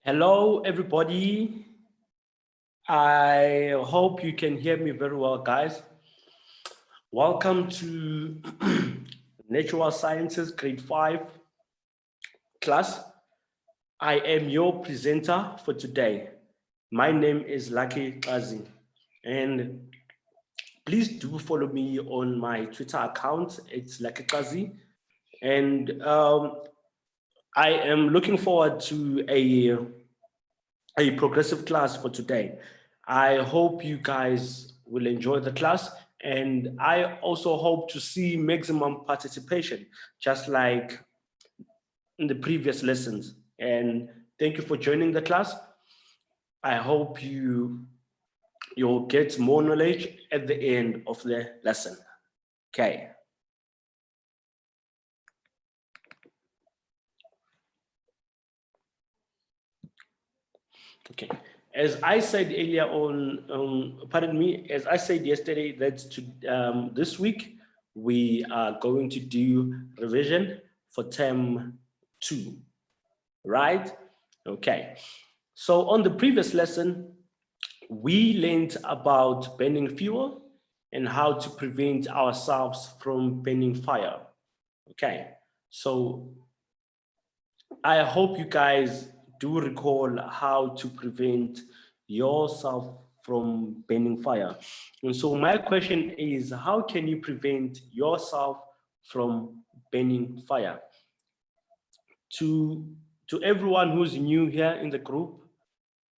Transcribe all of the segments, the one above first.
Hello, everybody. I hope you can hear me very well, guys. Welcome to Natural Sciences Grade 5 class. I am your presenter for today. My name is Lucky Kazi, and please do follow me on my Twitter account. It's Lucky Kazi, and I am looking forward to a progressive class for today. I hope you guys will enjoy the class, and I also hope to see maximum participation, just like in the previous lessons. And thank you for joining the class. I hope you'll get more knowledge at the end of the lesson. Okay. Okay. As I said earlier pardon me, as I said yesterday, that this week we are going to do revision for term 2, right? Okay. So on the previous lesson, we learned about burning fuel and how to prevent ourselves from burning fire. Okay. So I hope you guys do recall how to prevent yourself from burning fire. And so my question is, how can you prevent yourself from burning fire? To, to everyone who's new here in the group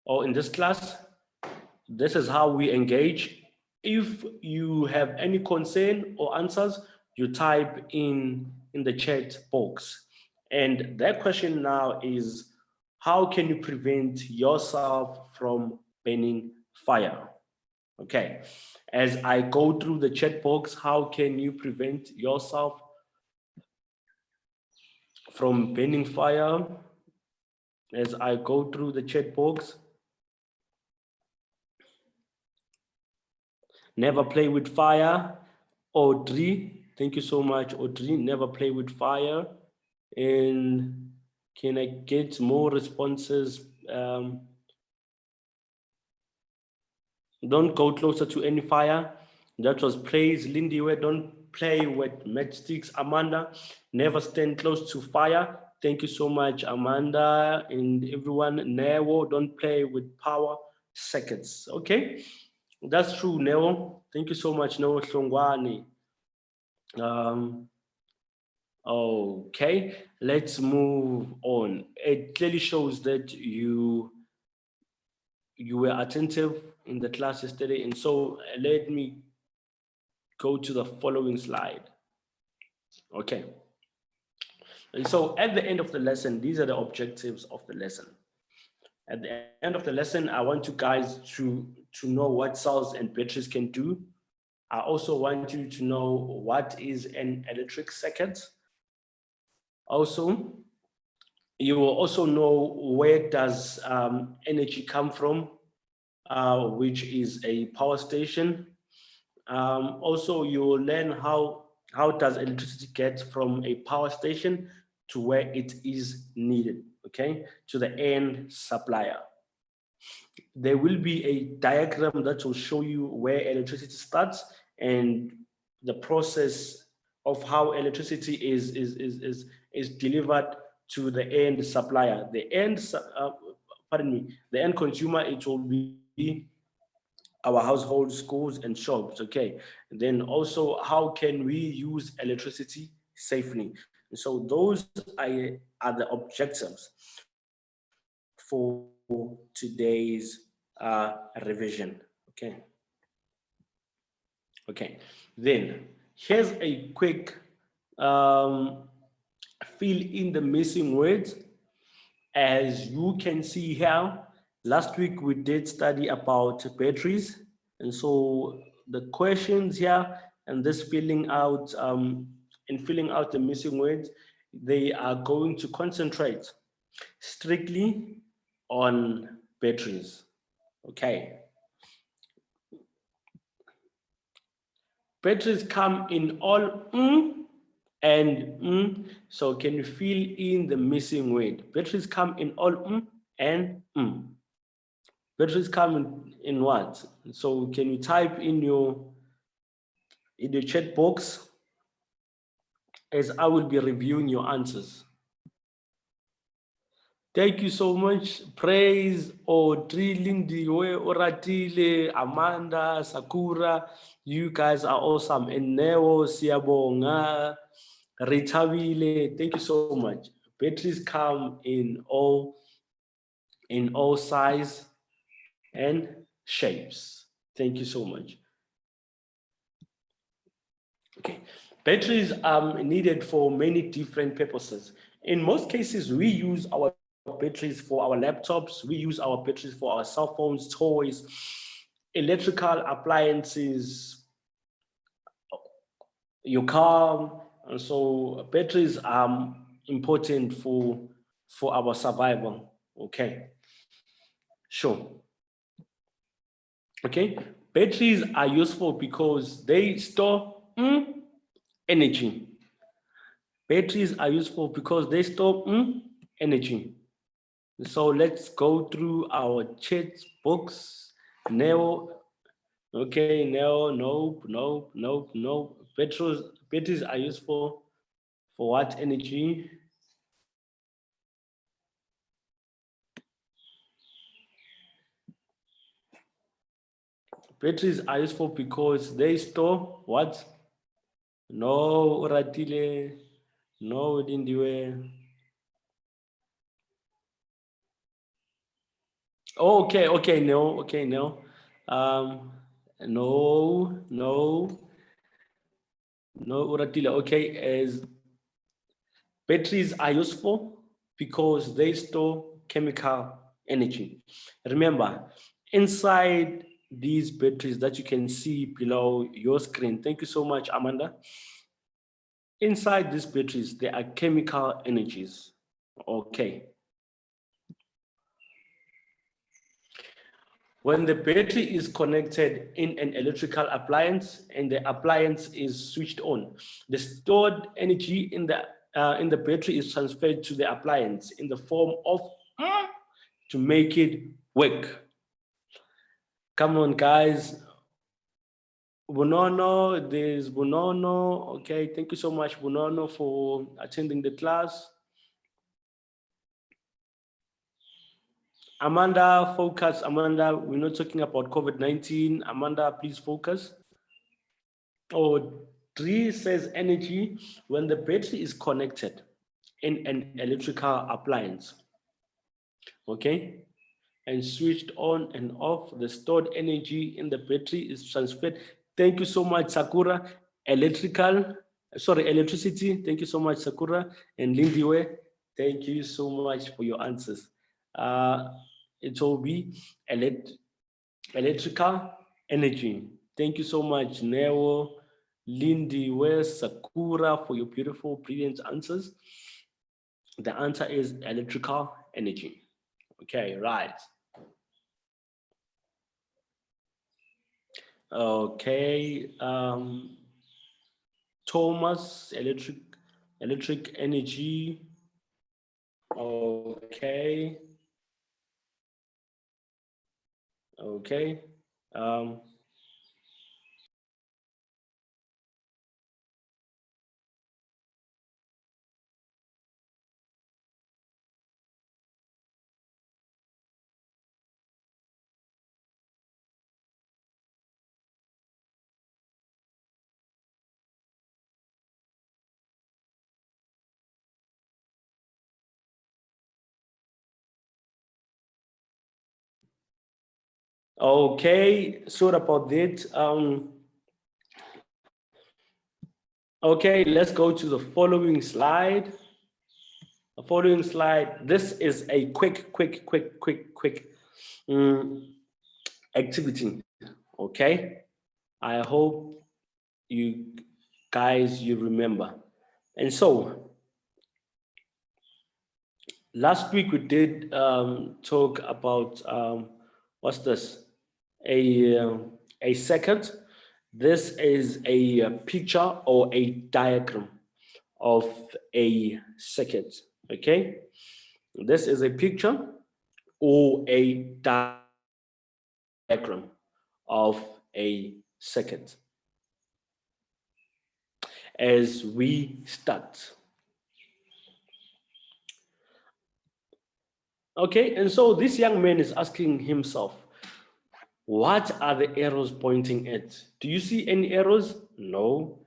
or in this class, this is how we engage. If you have any concern or answers, you type in the chat box. And that question now is, how can you prevent yourself from burning fire? Okay. As I go through the chat box, how can you prevent yourself from burning fire? As I go through the chat box, never play with fire. Audrey, thank you so much, Audrey. Never play with fire. And can I get more responses? Don't go closer to any fire. That was praise. Lindy, don't play with matchsticks. Amanda, never stand close to fire. Thank you so much, Amanda, and everyone. Neo, don't play with power circuits. Okay, that's true, Neo. Thank you so much, Neo Shongwani. Um, okay, let's move on. It clearly shows that you were attentive in the class yesterday, and so let me go to the following slide. Okay. And so at the end of the lesson, these are the objectives of the lesson. At the end of the lesson, I want you guys to know what cells and batteries can do. I also want you to know what is an electric circuit. Also, you will also know where does energy come from, which is a power station. Also, you will learn how does electricity get from a power station to where it is needed, okay, to the end supplier. There will be a diagram that will show you where electricity starts and the process of how electricity is delivered to the end supplier. The end consumer, it will be our household, schools, and shops. Okay. And then also, how can we use electricity safely? And so those are the objectives for today's revision. Okay. Okay. Then here's a quick fill in the missing words. As you can see here, last week we did study about batteries. And so the questions here and this filling out the missing words, they are going to concentrate strictly on batteries. Okay. Batteries come in all and so can you fill in the missing word? Batteries come in all and batteries come in what? So can you type in your chat box as I will be reviewing your answers. Thank you so much. Praise, Audrey, Lindiwe, Oratile, Amanda, Sakura. You guys are awesome. And Neo, Siabonga, Ritabile. Thank you so much. Batteries come in all size and shapes. Thank you so much. Okay. Batteries are needed for many different purposes. In most cases, we use our batteries for our laptops, we use our batteries for our cell phones, toys, electrical appliances, your car. And so batteries are important for our survival. Okay, sure. Okay, batteries are useful because they store energy. Batteries are useful because they store energy. So let's go through our chat box. Neo, okay, Neo, nope. Batteries are useful for what energy? Batteries are useful because they store what? No, Ratile, no, Dindiwe. Oh, okay, no, no, Uratila. Okay, as batteries are useful because they store chemical energy. Remember, inside these batteries that you can see below your screen, thank you so much, Amanda. Inside these batteries, there are chemical energies. Okay. When the battery is connected in an electrical appliance and the appliance is switched on, the stored energy in the battery is transferred to the appliance in the form of to make it work. Come on, guys. Bunono, there's Bunono. Okay, thank you so much, Bunono, for attending the class. Amanda, focus. Amanda, we're not talking about COVID-19. Amanda, please focus. Oh, Dre says energy when the battery is connected in an electrical appliance. Okay? And switched on and off, the stored energy in the battery is transferred. Thank you so much, Sakura. Electricity. Thank you so much, Sakura. And Lindiwe, thank you so much for your answers. It will be electrical energy. Thank you so much, Neo, Lindiwe, Sakura, for your beautiful, brilliant answers. The answer is electrical energy. Okay, right. Okay, Thomas, electric energy. Okay. Okay. Okay, sorry about that. Okay, let's go to the following slide. The following slide. This is a quick activity. Okay, I hope you guys you remember. And so last week we did talk about what's this? A circuit. This is a picture or a diagram of a circuit. Okay, this is a picture or a diagram of a circuit. As we start. Okay, and so this young man is asking himself, what are the arrows pointing at? Do you see any arrows? No.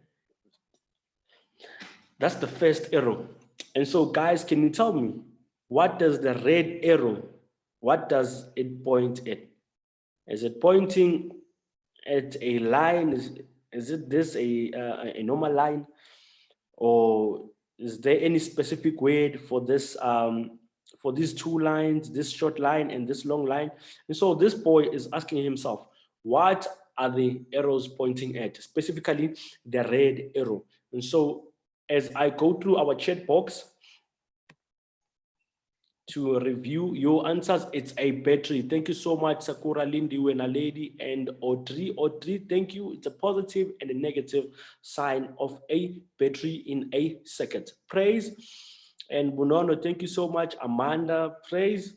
That's the first arrow. And so, guys, can you tell me, what does the red arrow, what does it point at? Is it pointing at a line? Is it this a normal line? Or is there any specific word for these two lines, this short line and this long line? And so this boy is asking himself, what are the arrows pointing at? Specifically, the red arrow. And so as I go through our chat box to review your answers, it's a battery. Thank you so much, Sakura, Lindy, Wena Lady, and Audrey. Audrey, thank you. It's a positive and a negative sign of a battery in a circuit. Praise. And Bunono, thank you so much. Amanda, praise.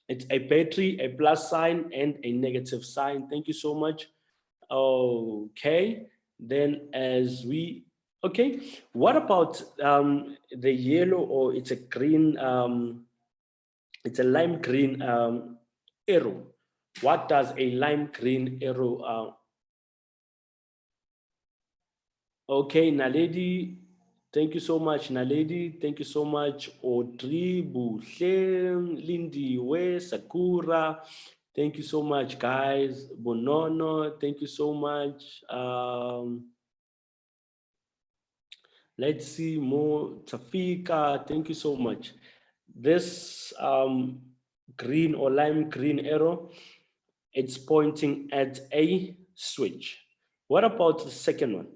It's a battery, a plus sign, and a negative sign. Thank you so much. Okay. Then okay. What about the yellow, or it's a green, it's a lime green arrow? What does a lime green arrow? Okay, Naledi, thank you so much, Naledi. Thank you so much, Audrey, Buhle, Lindy, We, Sakura. Thank you so much, guys. Bonono, thank you so much. Let's see more. Tafika, thank you so much. This green or lime green arrow, it's pointing at a switch. What about the second one?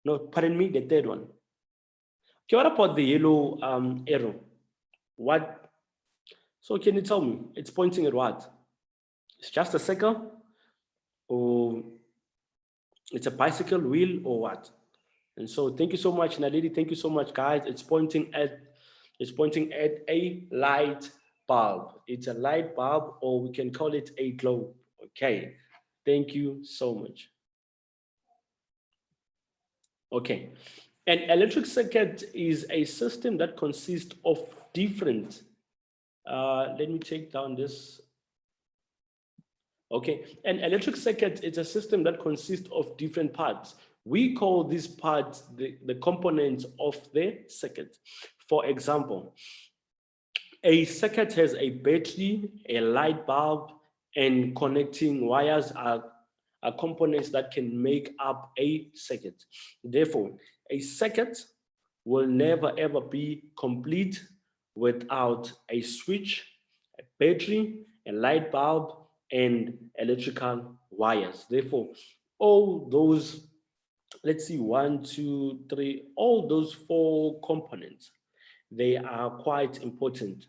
No, pardon me, the third one. Okay, what about the yellow arrow? What? So can you tell me? It's pointing at what? It's just a circle, or it's a bicycle wheel, or what? And so thank you so much, Naledi. Thank you so much, guys. It's pointing at a light bulb. It's a light bulb, or we can call it a globe. Okay. Thank you so much. Okay. An electric circuit is a system that consists of different, let me take down this. Okay, an electric circuit is a system that consists of different parts. We call these parts the components of the circuit. For example, a circuit has a battery, a light bulb, and connecting wires are components that can make up a circuit. Therefore, a circuit will never ever be complete without a switch, a battery, a light bulb, and electrical wires. Therefore, all those, let's see, 1, 2, 3, all those 4 components, they are quite important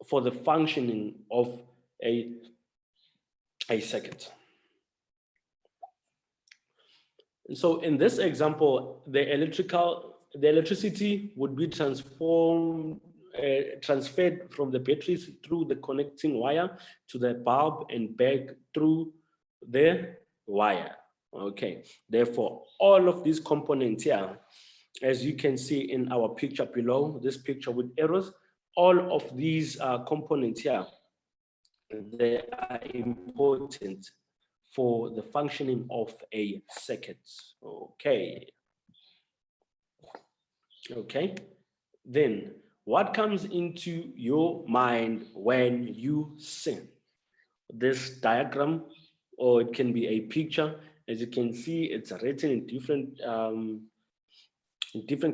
for the functioning of a circuit. And so in this example, the electricity would be transferred from the batteries through the connecting wire to the bulb and back through the wire. Okay, therefore, all of these components here, as you can see in our picture below, this picture with arrows, all of these components here, they are important for the functioning of a circuit. Okay. Okay. Then what comes into your mind when you see this diagram, or it can be a picture? As you can see, it's written in different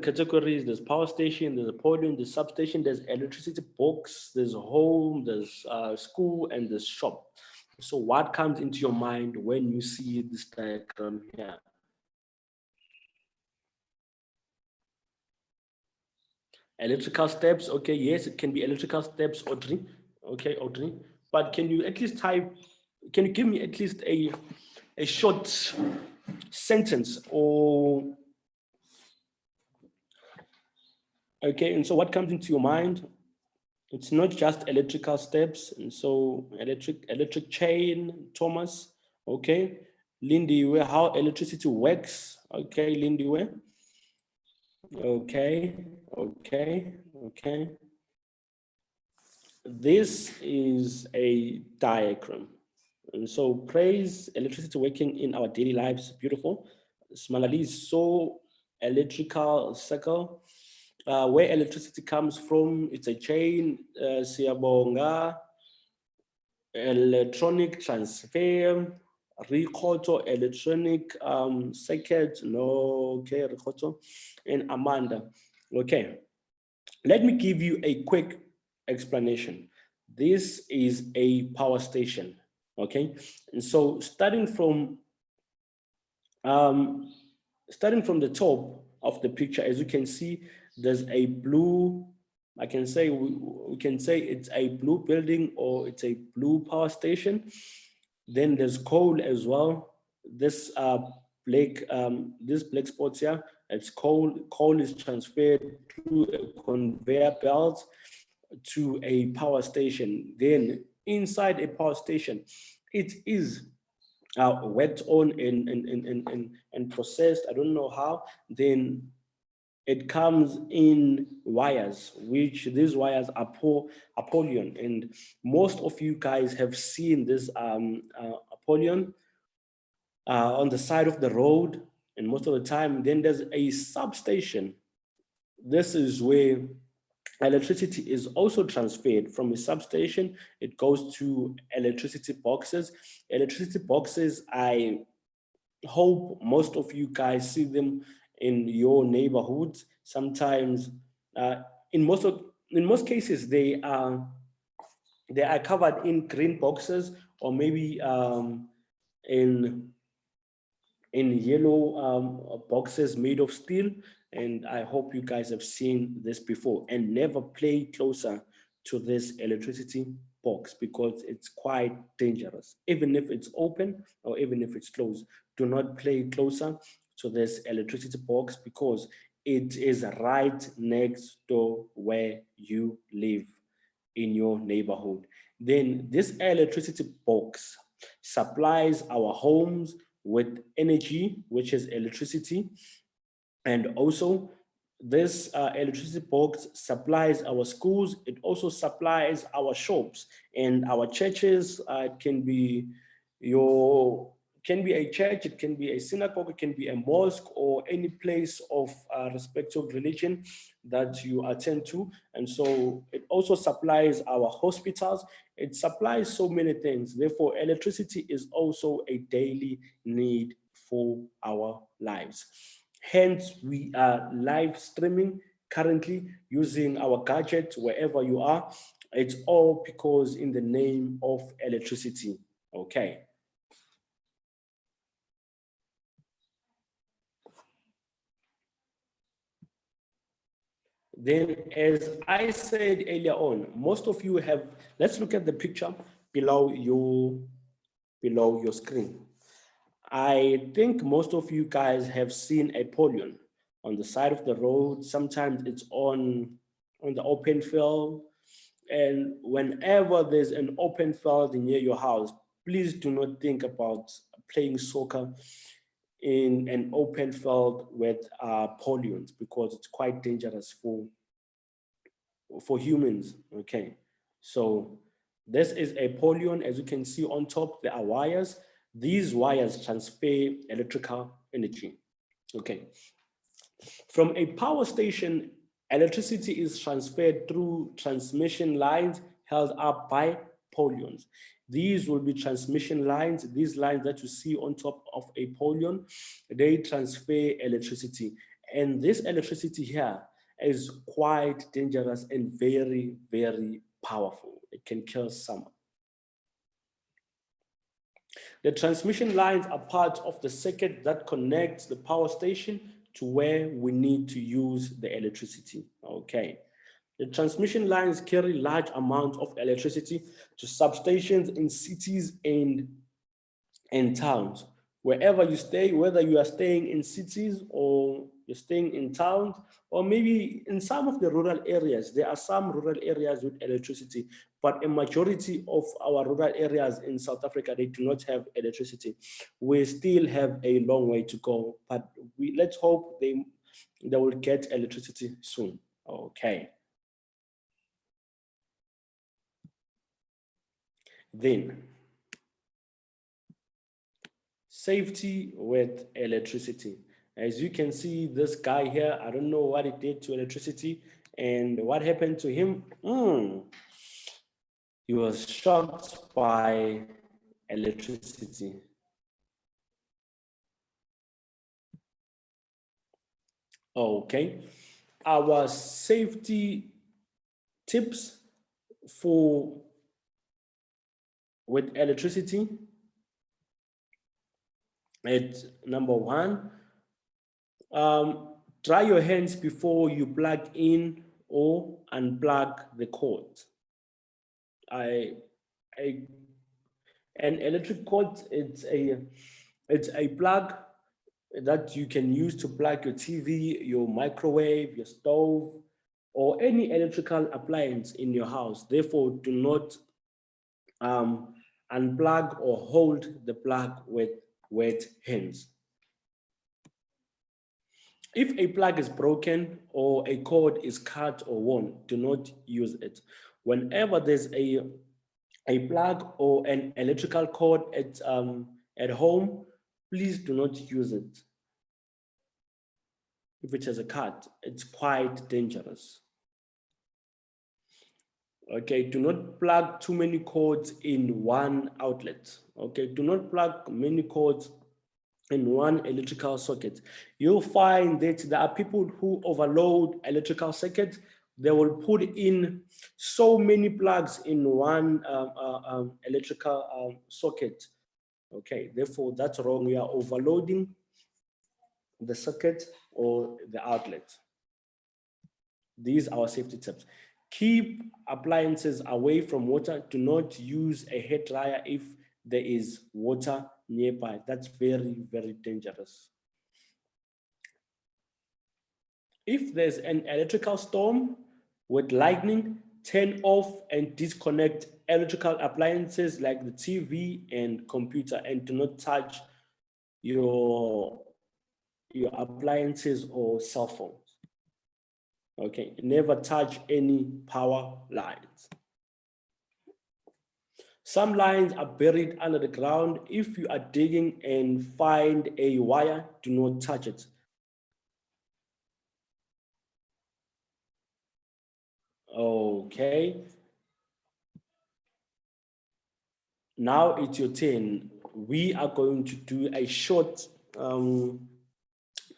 categories. There's power station, there's a podium, there's substation, there's electricity box, there's home, there's school, and there's shop. So what comes into your mind when you see this diagram here? Electrical steps, okay, yes, it can be electrical steps, Audrey. Okay, Audrey. But can you at least can you give me at least a short sentence, or okay, and so what comes into your mind? It's not just electrical steps, and so electric chain, Thomas. Okay, Lindy, where how electricity works? Okay, Lindy, where? Okay. This is a diagram. And so praise electricity working in our daily lives. Beautiful. Smalali is so electrical circle. Where electricity comes from, it's a chain. Siyabonga, electronic transfer, Rikoto electronic circuit. No, okay, Rikoto, and Amanda. Okay, let me give you a quick explanation. This is a power station, okay? And so starting from the top of the picture, as you can see, there's a blue, I can say, we can say it's a blue building or it's a blue power station. Then there's coal as well. This this black spots here, it's coal. Coal is transferred through a conveyor belt to a power station. Then inside a power station, it is worked on and processed. I don't know how. Then it comes in wires, which these wires are Apollyon. And most of you guys have seen this Apollyon on the side of the road. And most of the time, then there's a substation. This is where electricity is also transferred from a substation. It goes to electricity boxes. Electricity boxes, I hope most of you guys see them in your neighborhoods. Sometimes, in most cases, they are covered in green boxes or maybe in yellow boxes made of steel. And I hope you guys have seen this before, and never play closer to this electricity box because it's quite dangerous. Even if it's open or even if it's closed, do not play closer to this electricity box because it is right next door where you live in your neighborhood. Then this electricity box supplies our homes with energy, which is electricity. And also this electricity box supplies our schools. It also supplies our shops and our churches. It can be a church, it can be a synagogue, it can be a mosque, or any place of respective religion that you attend to. And so it also supplies our hospitals. It supplies so many things. Therefore, electricity is also a daily need for our lives. Hence, we are live streaming currently using our gadgets wherever you are. It's all because in the name of electricity. Okay. Then, as I said earlier on, most of you have, let's look at the picture below your screen. I think most of you guys have seen a Apollyon on the side of the road. Sometimes it's on the open field. And whenever there's an open field near your house, please do not think about playing soccer in an open field with polluants because it's quite dangerous for humans. Okay, so this is a polyon. As you can see on top, there are wires. These wires transfer electrical energy. Okay, from a power station, electricity is transferred through transmission lines held up by polyons. These will be transmission lines. These lines that you see on top of a polyon, they transfer electricity. And this electricity here is quite dangerous and very, very powerful. It can kill someone. The transmission lines are part of the circuit that connects the power station to where we need to use the electricity. Okay. The transmission lines carry large amounts of electricity to substations in cities and towns, wherever you stay, whether you are staying in cities or you're staying in towns, or maybe in some of the rural areas. There are some rural areas with electricity, but a majority of our rural areas in South Africa, they do not have electricity. We still have a long way to go, but let's hope they will get electricity soon. Okay. Then, safety with electricity. As you can see, this guy here, I don't know what he did to electricity and what happened to him. He was shocked by electricity. Okay. Our safety tips for with electricity. It's number one, dry your hands before you plug in or unplug the cord. An electric cord, it's a plug that you can use to plug your TV, your microwave, your stove, or any electrical appliance in your house. Therefore, do not unplug or hold the plug with wet hands. If a plug is broken or a cord is cut or worn, do not use it. Whenever there's a plug or an electrical cord at home, please do not use it. If it has a cut, it's quite dangerous. Okay, do not plug too many cords in one outlet. Okay, do not plug many cords in one electrical socket. You'll find that there are people who overload electrical circuits. They will put in so many plugs in one electrical socket. Okay, therefore that's wrong. We are overloading the circuit or the outlet. These are our safety tips. Keep appliances away from water. Do not use a hair dryer if there is water nearby. That's very, very dangerous. If there's an electrical storm with lightning, turn off and disconnect electrical appliances like the TV and computer, and do not touch your appliances or cell phones. Okay, never touch any power lines. Some lines are buried under the ground. If you are digging and find a wire, do not touch it. Okay. Now it's your turn. We are going to do a short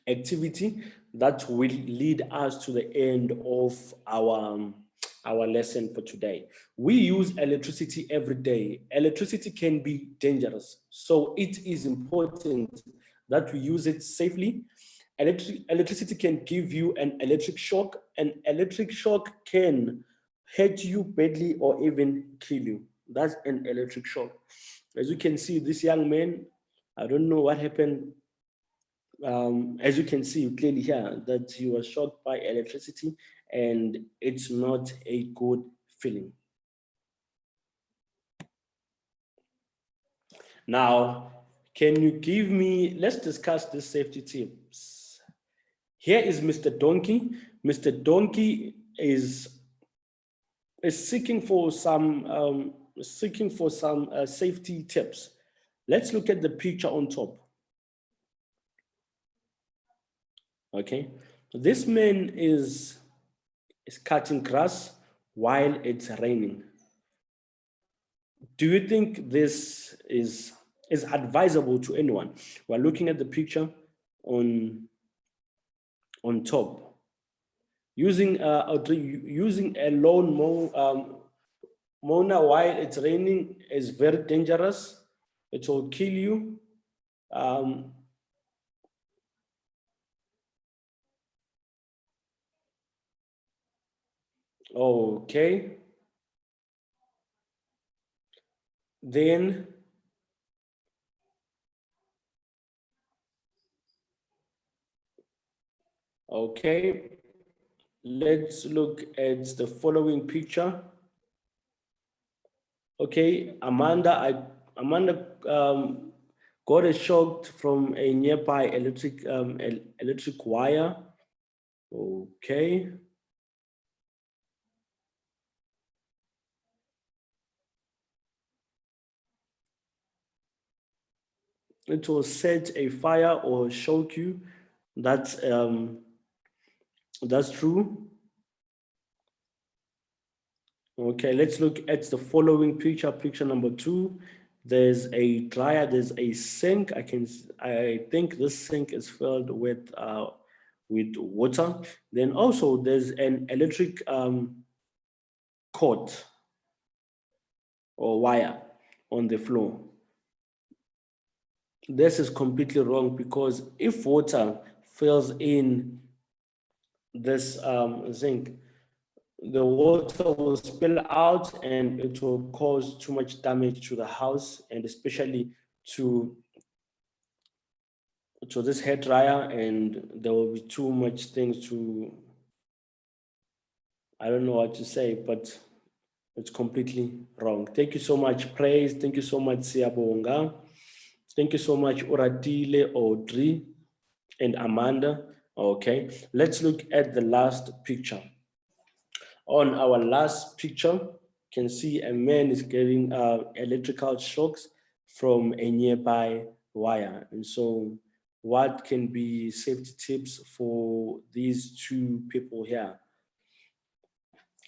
activity that will lead us to the end of our lesson for today. We use electricity every day. Electricity can be dangerous, so it is important that we use it safely. Electricity can give you an electric shock. An electric shock can hurt you badly or even kill you. That's an electric shock. As you can see, this young man, I don't know what happened. As you can see clearly here, that he was shocked by electricity, and it's not a good feeling. Now, can you give me, let's discuss the safety tips. Here is Mr. Donkey. Mr. Donkey is seeking for some safety tips. Let's look at the picture on top. Okay, this man is cutting grass while it's raining. Do you think this is advisable to anyone? We're looking at the picture on top. Using a lawn mower while it's raining is very dangerous. It will kill you. Okay. Then Okay, let's look at the following picture. Okay, Amanda got a shock from a nearby electric wire. Okay. It will set a fire or shock you. That's true. Okay, let's look at the following picture. Picture number 2. There's a dryer. There's a sink. I think this sink is filled with water. Then also there's an electric cord or wire on the floor. This is completely wrong because if water fills in this zinc, the water will spill out and it will cause too much damage to the house and especially to this hair dryer, and there will be too much things to, I don't know what to say, but it's completely wrong. Thank you so much, Praise. Thank you so much, Siyabonga. Thank you so much, Oratile, Audrey, and Amanda. Okay, let's look at the last picture. On our last picture, you can see a man is getting electrical shocks from a nearby wire. And so what can be safety tips for these two people here?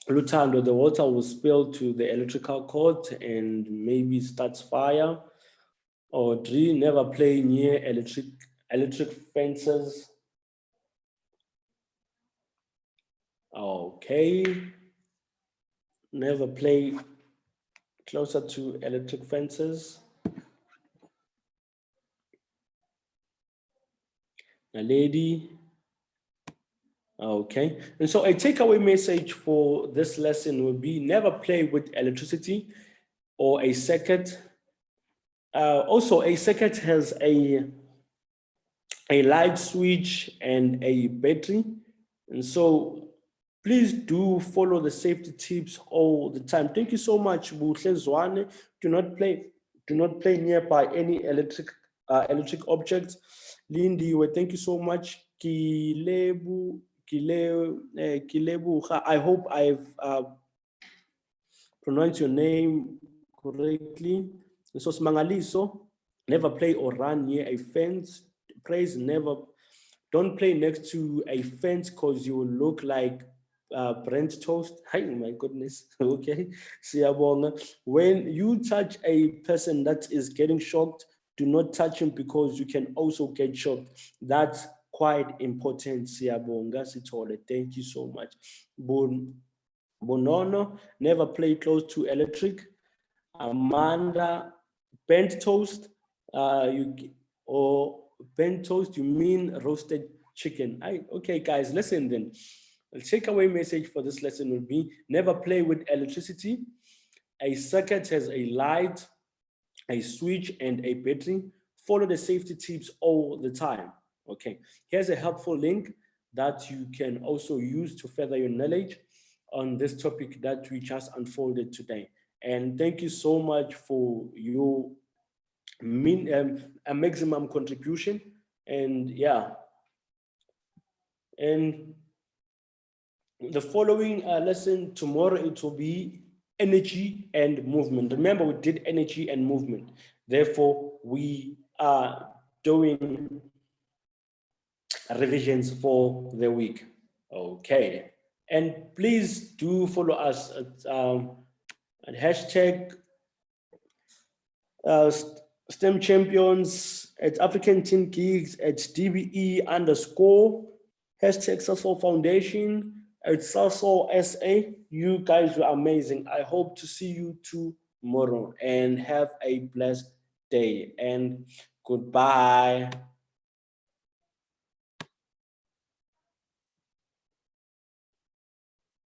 Lutando, the water will spill to the electrical cord and maybe starts fire. Or Audrey, never play near electric fences. Okay. Never play closer to electric fences. A lady. Okay. And so a takeaway message for this lesson will be never play with electricity or a circuit. Also, a circuit has a light switch and a battery. And so please do follow the safety tips all the time. Thank you so much, Buhle Zwane. Do not play nearby any electric objects. Lindy, thank you so much. Kilebuha. I hope I've pronounced your name correctly. So Smangaliso, never play or run near a fence. Praise, don't play next to a fence because you will look like Brent toast. Hi, my goodness. Okay. Siyabonga. When you touch a person that is getting shocked, do not touch him because you can also get shocked. That's quite important. Siyabonga Sithole. Thank you so much. Bonono, never play close to electric. Amanda, bent toast. Bent toast, you mean roasted chicken? Okay, guys, listen then. The takeaway message for this lesson will be never play with electricity. A circuit has a light, a switch, and a battery. Follow the safety tips all the time. Okay, here's a helpful link that you can also use to further your knowledge on this topic that we just unfolded today. And thank you so much for your a maximum contribution. And yeah, and the following lesson tomorrow, it will be energy and movement. Remember, we did energy and movement. Therefore, we are doing revisions for the week. Okay. And please do follow us at hashtag STEM Champions, at African Teen Geeks, at DBE _ hashtag Sasol Foundation, at Sasol SA. You guys were amazing. I hope to see you tomorrow and have a blessed day and goodbye.